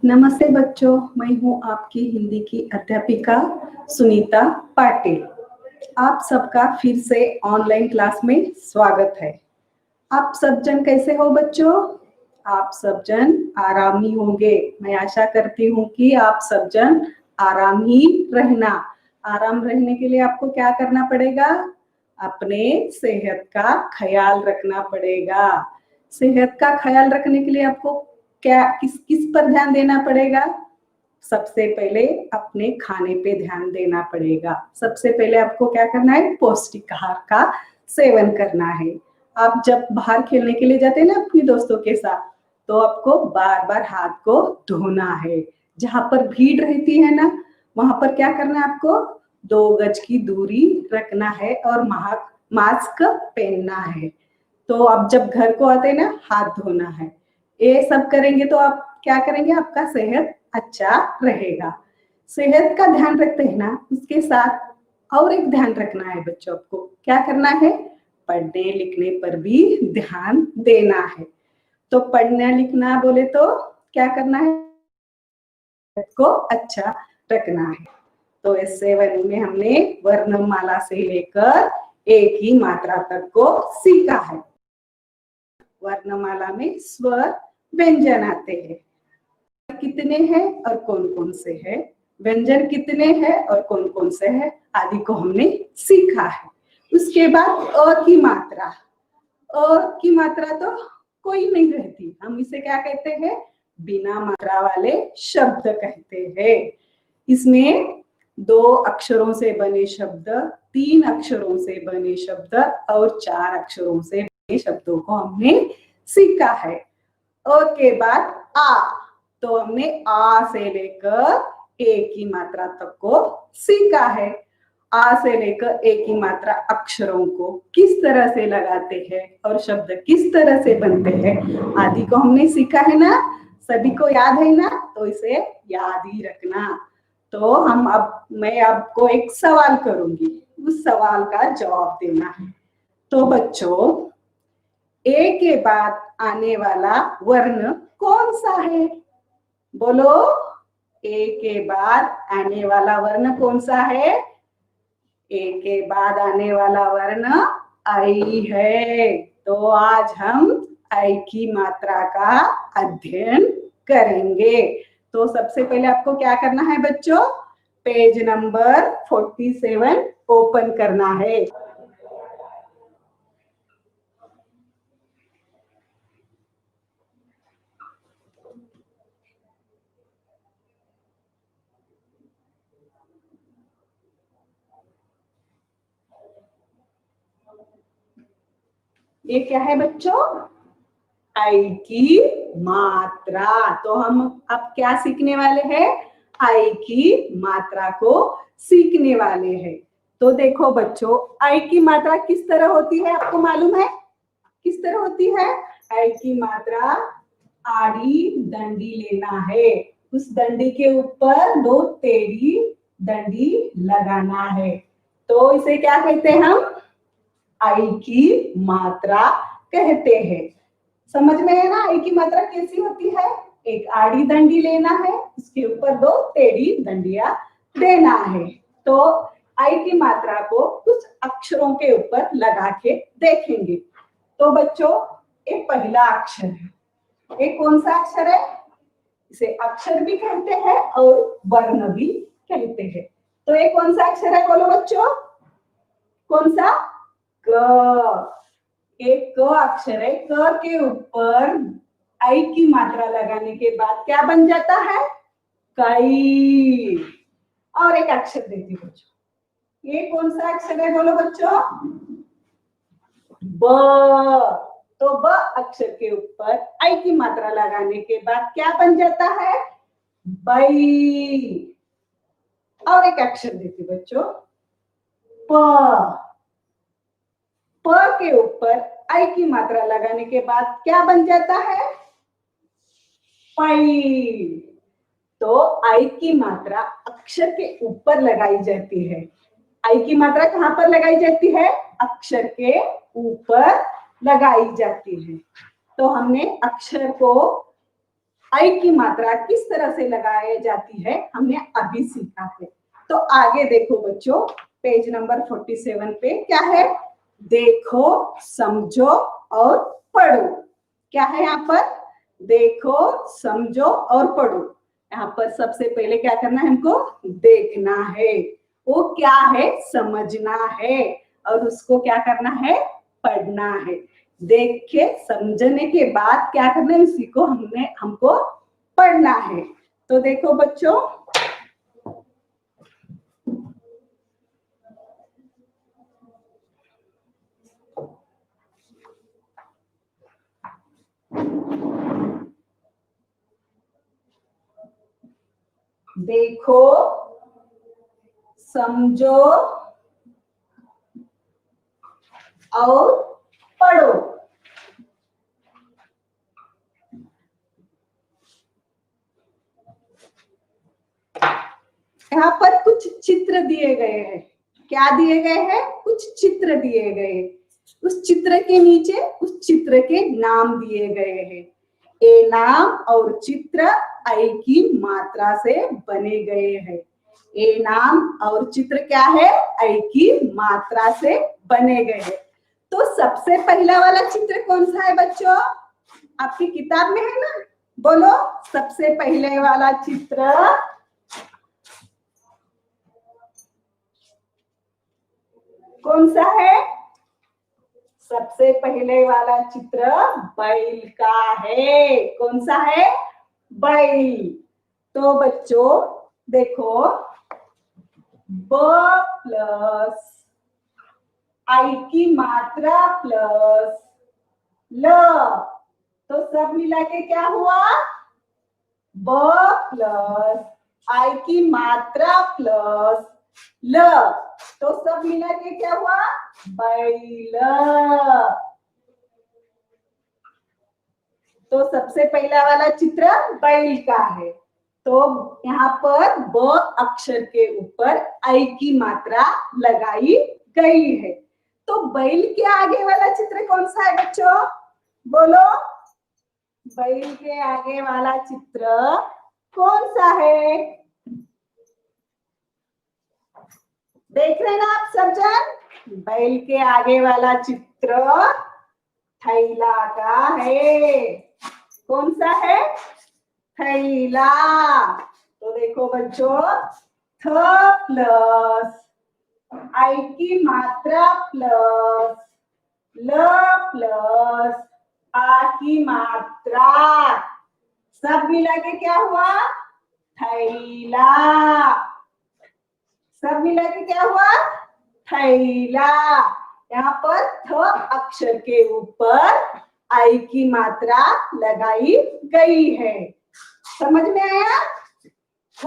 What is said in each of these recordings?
नमस्ते बच्चों, मैं हूँ आपकी हिंदी की अध्यापिका सुनीता पाटिल। आप सबका फिर से ऑनलाइन क्लास में स्वागत है। आप सब जन कैसे हो बच्चों? आप सब जन आराम ही होंगे। मैं आशा करती हूँ कि आप सब जन आराम ही रहना। आराम रहने के लिए आपको क्या करना पड़ेगा? अपने सेहत का ख्याल रखना पड़ेगा। सेहत का ख्याल रखने के लिए आपको क्या किस किस पर ध्यान देना पड़ेगा? सबसे पहले अपने खाने पे ध्यान देना पड़ेगा। सबसे पहले आपको क्या करना है? पौष्टिक आहार का सेवन करना है। आप जब बाहर खेलने के लिए जाते हैं ना अपने दोस्तों के साथ, तो आपको बार बार हाथ को धोना है। जहां पर भीड़ रहती है ना, वहां पर क्या करना है आपको? 2 गज की दूरी रखना है और मास्क पहनना है। तो आप जब घर को आते हैं ना, हाथ धोना है। ये सब करेंगे तो आप क्या करेंगे? आपका सेहत अच्छा रहेगा। सेहत का ध्यान रखते हैं ना, उसके साथ और एक ध्यान रखना है बच्चों। आपको क्या करना है? पढ़ने लिखने पर भी ध्यान देना है। तो पढ़ना लिखना बोले तो क्या करना है? को अच्छा रखना है। तो इस 7 में हमने वर्णमाला से लेकर एक ही मात्रा तक को सीखा है। वर्णमाला में स्वर व्यंजन आते हैं। कितने हैं और कौन कौन से हैं? व्यंजन कितने हैं और कौन कौन से हैं आदि को हमने सीखा है। उसके बाद अ की मात्रा। अ की मात्रा तो कोई नहीं रहती, हम इसे क्या कहते हैं? बिना मात्रा वाले शब्द कहते हैं। इसमें 2 अक्षरों से बने शब्द, 3 अक्षरों से बने शब्द और 4 अक्षरों से बने शब्दों को हमने सीखा है। अ के बाद आ, तो हमने आ से लेकर ए की मात्रा तक को सीखा है। आ से लेकर ए की मात्रा अक्षरों को किस तरह से लगाते हैं और शब्द किस तरह से बनते हैं आदि को हमने सीखा है ना। सभी को याद है ना? तो इसे याद ही रखना। तो मैं आपको एक सवाल करूंगी, उस सवाल का जवाब देना है। तो बच्चों, ए के बाद आने वाला वर्ण कौन सा है? बोलो, ए के बाद आने वाला वर्ण कौन सा है? ए के बाद आने वाला वर्ण आई है। तो आज हम आई की मात्रा का अध्ययन करेंगे। तो सबसे पहले आपको क्या करना है बच्चों? पेज नंबर 47 ओपन करना है। ये क्या है बच्चों? आई की मात्रा। तो हम अब क्या सीखने वाले हैं? आई की मात्रा को सीखने वाले हैं। तो देखो बच्चों, आई की मात्रा किस तरह होती है आपको मालूम है? किस तरह होती है? आई की मात्रा आड़ी डंडी लेना है, उस डंडी के ऊपर 2 टेढ़ी डंडी लगाना है। तो इसे क्या कहते हैं हम? आई की मात्रा कहते हैं। समझ में है ना आई की मात्रा कैसी होती है? एक आड़ी डंडी लेना है, उसके ऊपर 2 टेढ़ी डंडियां देना है। तो आई की मात्रा को कुछ अक्षरों के ऊपर लगा के देखेंगे। तो बच्चों, एक पहला अक्षर है। एक कौन सा अक्षर है? इसे अक्षर भी कहते हैं और वर्ण भी कहते हैं। तो एक कौन सा अक्षर है? बोलो बच्चों, कौन सा? क। एक क अक्षर है। क के ऊपर आई की मात्रा लगाने के बाद क्या बन जाता है? कई। और एक अक्षर देती बच्चों, ये कौन सा अक्षर है? बोलो बच्चों, ब। तो ब अक्षर के ऊपर आई की मात्रा लगाने के बाद क्या बन जाता है? बई। और एक अक्षर देती बच्चों, प। प के ऊपर आई की मात्रा लगाने के बाद क्या बन जाता है? पई। तो आई की मात्रा अक्षर के ऊपर लगाई जाती है। आई की मात्रा कहां पर लगाई जाती है? अक्षर के ऊपर लगाई जाती है। तो हमने अक्षर को आई की मात्रा किस तरह से लगाई जाती है हमने अभी सीखा है। तो आगे देखो बच्चों, पेज नंबर 47 पे क्या है, देखो, समझो और पढ़ो। क्या है यहाँ पर, देखो, समझो और पढ़ो। यहाँ पर सबसे पहले क्या करना है हमको, देखना है, वो क्या है समझना है, और उसको क्या करना है, पढ़ना है। देख के समझने के बाद क्या करना है, उसी को हमको पढ़ना है। तो देखो बच्चों, देखो, समझो और पढ़ो। यहाँ पर कुछ चित्र दिए गए हैं। क्या दिए गए हैं, कुछ चित्र दिए गए। उस चित्र के नीचे उस चित्र के नाम दिए गए हैं। ए नाम और चित्र आई की मात्रा से बने गए हैं। ए नाम और चित्र क्या है, आई की मात्रा से बने गए हैं। तो सबसे पहला वाला चित्र कौन सा है बच्चों, आपकी किताब में है ना, बोलो सबसे पहले वाला चित्र कौन सा है। सबसे पहले वाला चित्र बैल का है। कौन सा है, बैल। तो बच्चों देखो, ब प्लस आई की मात्रा प्लस ल, तो सब मिला के क्या हुआ, ब प्लस आई की मात्रा प्लस ल, तो सब मिला के क्या हुआ, बैल। तो सबसे पहला वाला चित्र बैल का है। तो यहाँ पर ब अक्षर के ऊपर आई की मात्रा लगाई गई है। तो बैल के आगे वाला चित्र कौन सा है बच्चों, बोलो, बैल के आगे वाला चित्र कौन सा है, देख रहे हैं ना आप सब जन। बैल के आगे वाला चित्र थैला का है। कौन सा है, थैला। तो देखो बच्चों, थ प्लस आई की मात्रा प्लस ल प्लस आ की मात्रा, सब मिला के क्या हुआ, थैला। सब मिला के क्या हुआ, थैला। यहाँ पर थ अक्षर के ऊपर आई की मात्रा लगाई गई है। समझ में आया, थ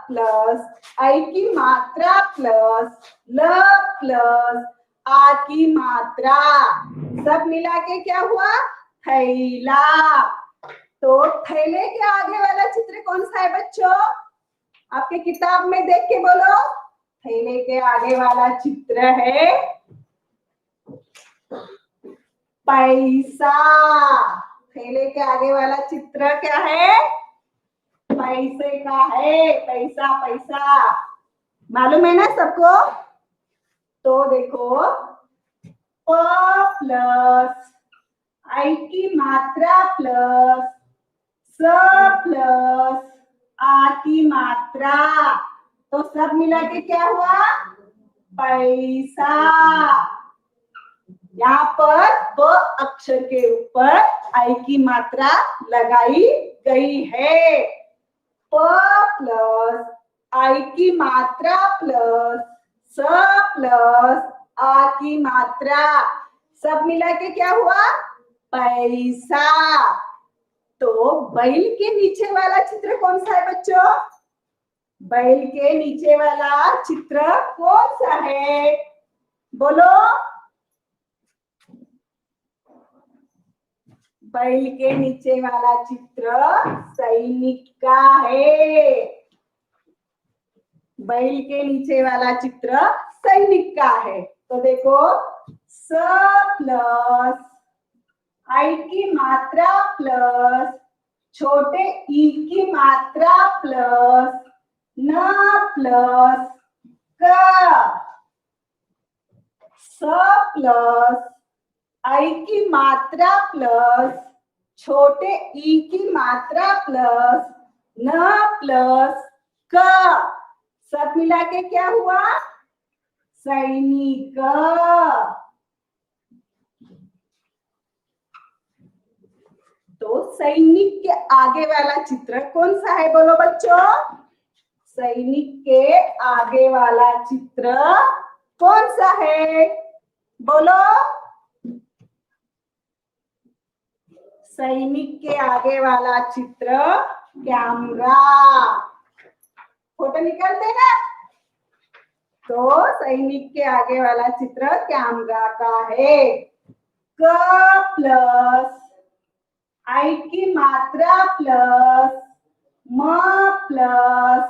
प्लस आई की मात्रा प्लस ल प्लस आ की मात्रा, सब मिला के क्या हुआ, थैला। तो थैले के आगे वाला चित्र कौन सा है बच्चों, आपके किताब में देख के बोलो। थैले के आगे वाला चित्र है पैसा। थैले के आगे वाला चित्र क्या है, पैसे का है। पैसा, पैसा मालूम है ना सबको। तो देखो, प प्लस आई की मात्रा प्लस स प्लस आ की मात्रा, तो सब मिला के क्या हुआ, पैसा। यहाँ पर ब अक्षर के ऊपर आई की मात्रा लगाई गई है। प प्लस आई की मात्रा प्लस स प्लस आ की मात्रा, सब मिला के क्या हुआ, पैसा। तो बैल के नीचे वाला चित्र कौन सा है बच्चों, बैल के नीचे वाला चित्र कौन सा है, बोलो। बैल के नीचे वाला चित्र सैनिक का है। बैल के नीचे वाला चित्र सैनिक का है। तो देखो, स प्लस आई की मात्रा प्लस छोटे ई की मात्रा प्लस न प्लस क, स प्लस आई की मात्रा प्लस छोटे ई की मात्रा प्लस न प्लस क, सब मिला के क्या हुआ? सैनिक। तो सैनिक के आगे वाला चित्र कौन सा है बोलो बच्चों? सैनिक के आगे वाला चित्र कौन सा है बोलो? सैनिक के आगे वाला चित्र कैमरा। फोटो निकालते ना, तो सैनिक के आगे वाला चित्र कैमरा का है। क प्लस आई की मात्रा प्लस म प्लस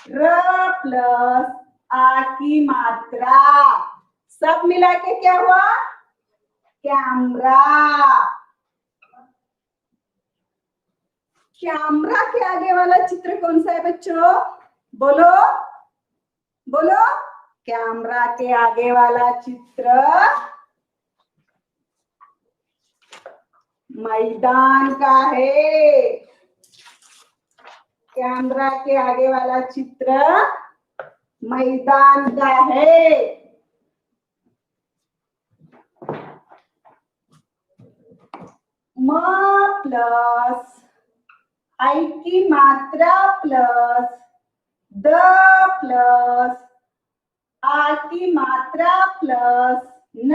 र प्लस आ की मात्रा, सब मिला के क्या हुआ? कैमरा। कैमरा के आगे वाला चित्र कौन सा है बच्चों? बोलो बोलो। कैमरा के आगे वाला चित्र मैदान का है। कैमरा के आगे वाला चित्र मैदान का है। म प्लस आई की मात्रा प्लस द प्लस आ की मात्रा प्लस न,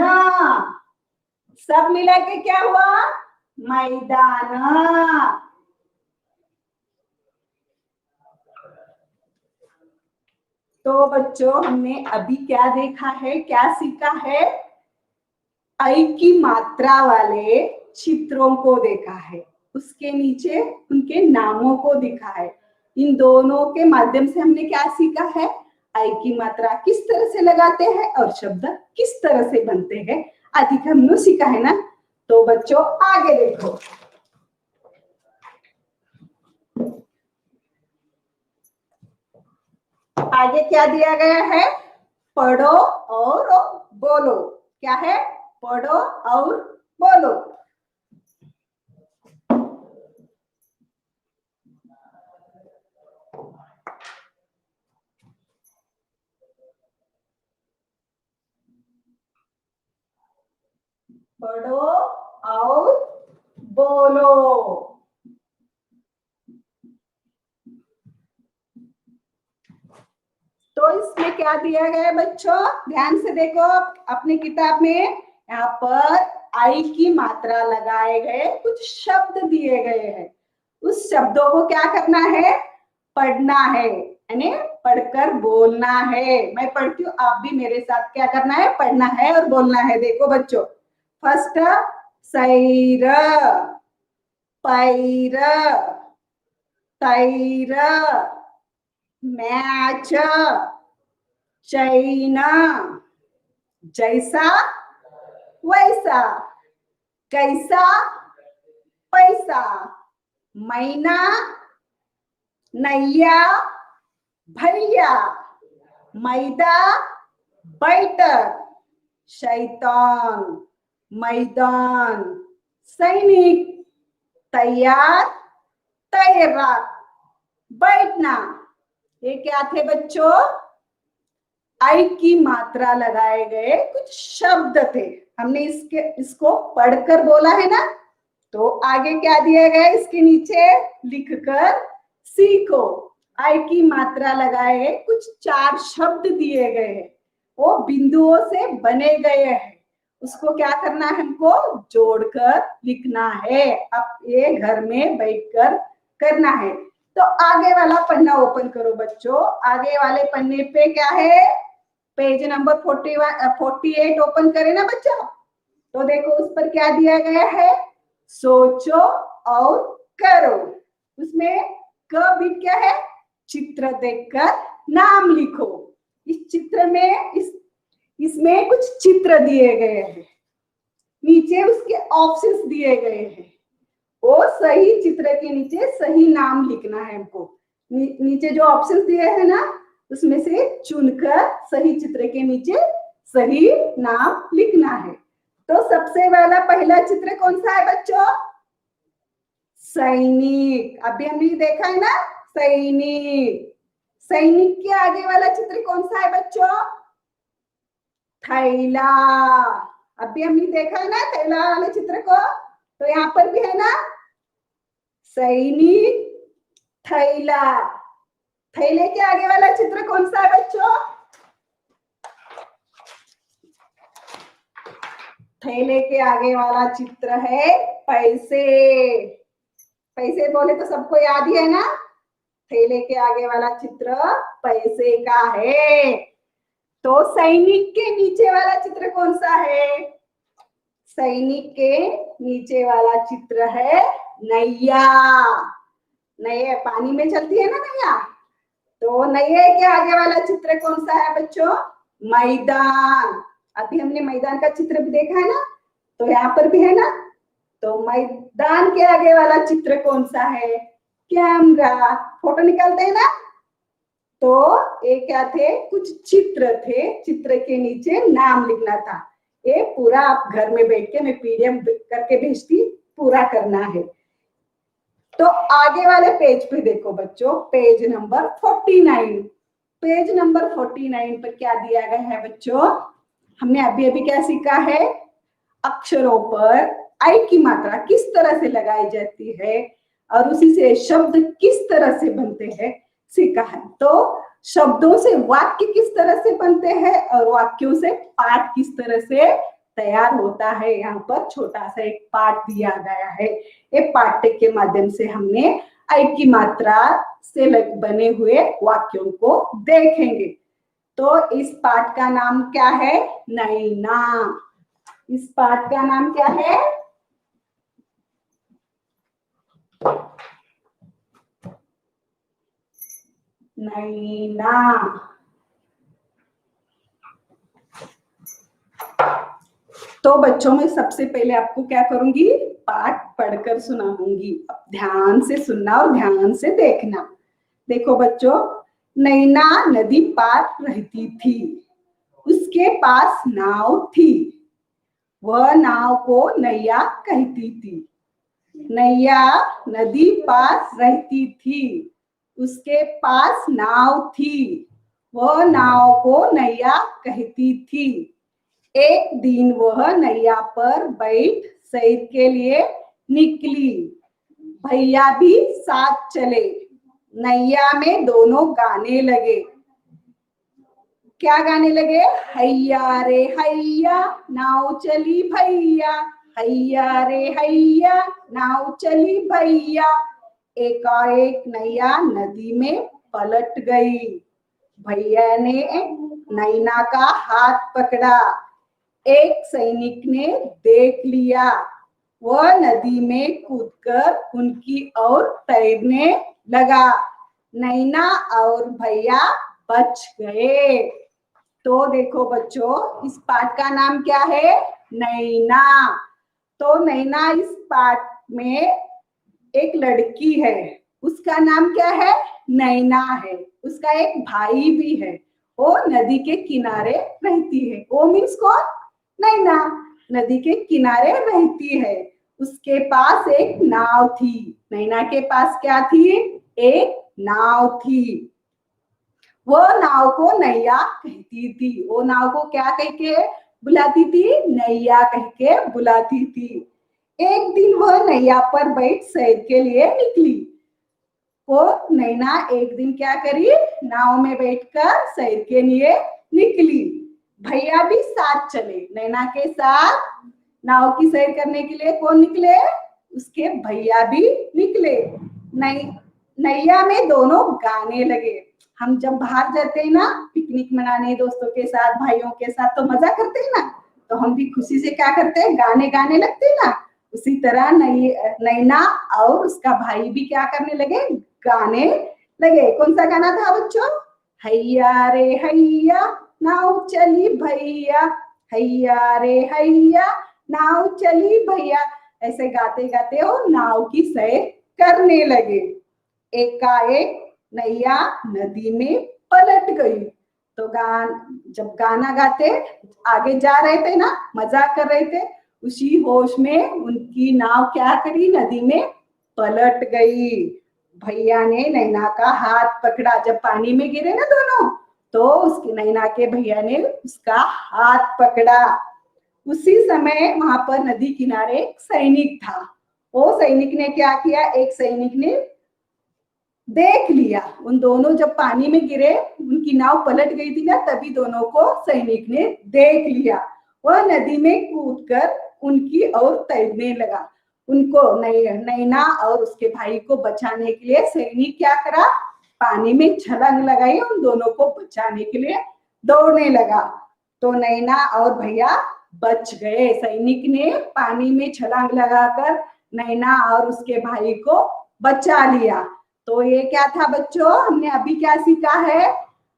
सब मिला के क्या हुआ? मैदान। तो बच्चों हमने अभी क्या देखा है, क्या सीखा है? आई की मात्रा वाले चित्रों को देखा है, उसके नीचे उनके नामों को देखा है। इन दोनों के माध्यम से हमने क्या सीखा है? आई की मात्रा किस तरह से लगाते हैं और शब्द किस तरह से बनते हैं आदि का हमने सीखा है ना। तो बच्चों आगे देखो, आगे क्या दिया गया है? पढ़ो और बोलो। क्या है? पढ़ो और बोलो। पढ़ो और बोलो। तो इसमें क्या दिया गया है बच्चों? ध्यान से देखो अपनी किताब में, यहाँ पर आई की मात्रा लगाए गए कुछ शब्द दिए गए हैं। उस शब्दों को क्या करना है? पढ़ना है, यानी पढ़कर बोलना है। मैं पढ़ती हूँ, आप भी मेरे साथ क्या करना है? पढ़ना है और बोलना है। देखो बच्चों, फर्स्ट सैर, पैर, तैर, मैच, चाइना, जैसा वैसा, कैसा पैसा, मैना, नैया, भैया, मैदा, बैठक, शैतान, मैदान, सैनिक, तैयार, तैराक, बैठना। ये क्या थे बच्चों? आई की मात्रा लगाए गए कुछ शब्द थे। हमने इसको पढ़कर बोला है ना। तो आगे क्या दिया गया? इसके नीचे लिखकर सीखो। आई की मात्रा लगाए गए कुछ 4 शब्द दिए गए हैं, वो बिंदुओं से बने गए हैं। उसको क्या करना है? हमको जोड़कर लिखना है। अब ये घर में बैठकर करना है। तो आगे वाला पन्ना ओपन करो बच्चों। आगे वाले पन्ने पे क्या है? पेज नंबर 48 ओपन करे ना बच्चा। तो देखो उस पर क्या दिया गया है? सोचो और करो। उसमें क बिट क्या है? चित्र देखकर नाम लिखो। इस चित्र में इसमें कुछ चित्र दिए गए हैं, नीचे उसके ऑप्शंस दिए गए हैं। वो सही चित्र के नीचे सही नाम लिखना है हमको। नीचे जो ऑप्शन दिए हैं ना, उसमें से चुनकर सही चित्र के नीचे सही नाम लिखना है। तो सबसे वाला पहला चित्र कौन सा है बच्चों? सैनिक। अभी हमने देखा है ना, सैनिक। सैनिक के आगे वाला चित्र कौन सा है बच्चों? थैला। अभी हमने देखा है ना थैला वाले चित्र को, तो यहाँ पर भी है ना सैनिक, थैला। थैले के आगे वाला चित्र कौन सा है बच्चों? थैले के आगे वाला चित्र है पैसे। पैसे बोले तो सबको याद ही है ना, थैले के आगे वाला चित्र पैसे का है। तो सैनिक के नीचे वाला चित्र कौन सा है? सैनिक के नीचे वाला चित्र है नैया। नैया पानी में चलती है ना नैया, तो नैया के आगे वाला चित्र कौन सा है बच्चों? मैदान। अभी हमने मैदान का चित्र भी देखा है ना, तो यहाँ पर भी है ना। तो मैदान के आगे वाला चित्र कौन सा है? कैमरा। फोटो निकालते हैं ना, तो ये क्या थे? कुछ चित्र थे, चित्र के नीचे नाम लिखना था। ये पूरा आप घर में बैठ के, मैं पीडीएफ करके भेजती, पूरा करना है। तो आगे वाले पेज पे देखो बच्चों, पेज नंबर 49। पेज नंबर 49 पर क्या दिया गया है बच्चों? हमने अभी अभी क्या सीखा है? अक्षरों पर आई की मात्रा किस तरह से लगाई जाती है और उसी से शब्द किस तरह से बनते हैं सीखा है। तो शब्दों से वाक्य किस तरह से बनते हैं और वाक्यों से पाठ किस तरह से तैयार होता है, यहाँ पर छोटा सा एक पाठ दिया गया है। ये पाठ के माध्यम से हमने आई की मात्रा से बने हुए वाक्यों को देखेंगे। तो इस पाठ का नाम क्या है? नैना। इस पाठ का नाम क्या है? नैना। तो बच्चों में सबसे पहले आपको क्या करूंगी? पाठ पढ़कर सुनाऊंगी। अब ध्यान से सुनना और ध्यान से देखना। देखो बच्चों, नैना नदी पार रहती थी, उसके पास नाव थी, वह नाव को नैया कहती थी। नैया नदी पास रहती थी, उसके पास नाव थी, वह नाव को नैया कहती थी। एक दिन वह नैया पर बैठ सैर के लिए निकली, भैया भी साथ चले। नैया में दोनों गाने लगे। क्या गाने लगे? हैया रे हैया नाव चली भैया, हैया रे हैया नाव चली भैया। एकाएक नैया नदी में पलट गई। भैया ने नैना का हाथ पकड़ा। एक सैनिक ने देख लिया, वह नदी में कूदकर उनकी ओर तैरने लगा। नैना और भैया बच गए। तो देखो बच्चों, इस पाठ का नाम क्या है? नैना। तो नैना इस पाठ में एक लड़की है, उसका नाम क्या है? नैना है। उसका एक भाई भी है, वो नदी के किनारे रहती है। वो मीन्स कौन? नैना नदी के किनारे रहती है। उसके पास एक नाव थी। नैना के पास क्या थी? एक नाव थी। वो नाव को नैया कहती थी। वो नाव को क्या कह के बुलाती थी? नैया कह के बुलाती थी। एक दिन वह नैया पर बैठ सैर के लिए निकली। वो नैना एक दिन क्या करी? नाव में बैठकर सैर के लिए निकली। भैया भी साथ चले। नैना के साथ नाव की सैर करने के लिए कौन निकले? उसके भैया भी निकले। नैया में दोनों गाने लगे। हम जब बाहर जाते हैं ना पिकनिक मनाने दोस्तों के साथ, भाइयों के साथ, तो मजा करते हैं ना, तो हम भी खुशी से क्या करते हैं? गाने गाने लगते हैं ना। उसी तरह नैना और उसका भाई भी क्या करने लगे? गाने लगे। कौन सा गाना था बच्चों? हैया रे हैया नाव चली भैया, हैया रे हैया नाव चली भैया। ऐसे गाते गाते वो नाव की सैर करने लगे। एकाएक नैया नदी में पलट गई। तो जब गाना गाते आगे जा रहे थे ना, मजाक कर रहे थे, उसी होश में उनकी नाव क्या करी, नदी में पलट गई। भैया ने नैना का हाथ पकड़ा। जब पानी में गिरे ना दोनों, तो उसके नैना के भैया ने उसका हाथ पकड़ा। उसी समय वहां पर नदी किनारे एक सैनिक था। वो सैनिक ने क्या किया, एक सैनिक ने देख लिया उन दोनों, जब पानी में गिरे उनकी नाव पलट गई थी ना, तभी दोनों को सैनिक ने देख लिया। वह नदी में कूदकर उनकी ओर तैरने लगा। उनको नैना और उसके भाई को बचाने के लिए सैनिक क्या करा, पानी में छलांग लगाई, उन दोनों को बचाने के लिए दौड़ने लगा। तो नैना और भैया बच गए। सैनिक ने पानी में छलांग लगाकर नैना और उसके भाई को बचा लिया। तो ये क्या था बच्चों, हमने अभी क्या सीखा है,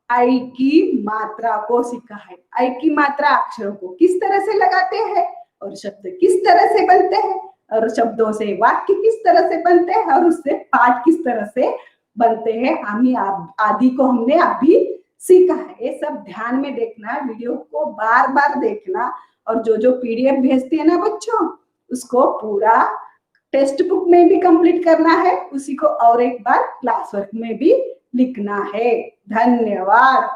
आई की मात्रा को सीखा है। आई की मात्रा अक्षरों को किस तरह से लगाते हैं और शब्द किस तरह से बनते हैं और शब्दों से वाक्य किस तरह से बनते हैं और उससे पाठ किस तरह से बनते हैं, आदि को हमने अभी सीखा है। ये सब ध्यान में देखना, वीडियो को बार बार देखना, और जो जो पीडीएफ भेजते हैं ना बच्चों, उसको पूरा टेक्स्ट बुक में भी कंप्लीट करना है, उसी को और एक बार क्लास वर्क में भी लिखना है। धन्यवाद।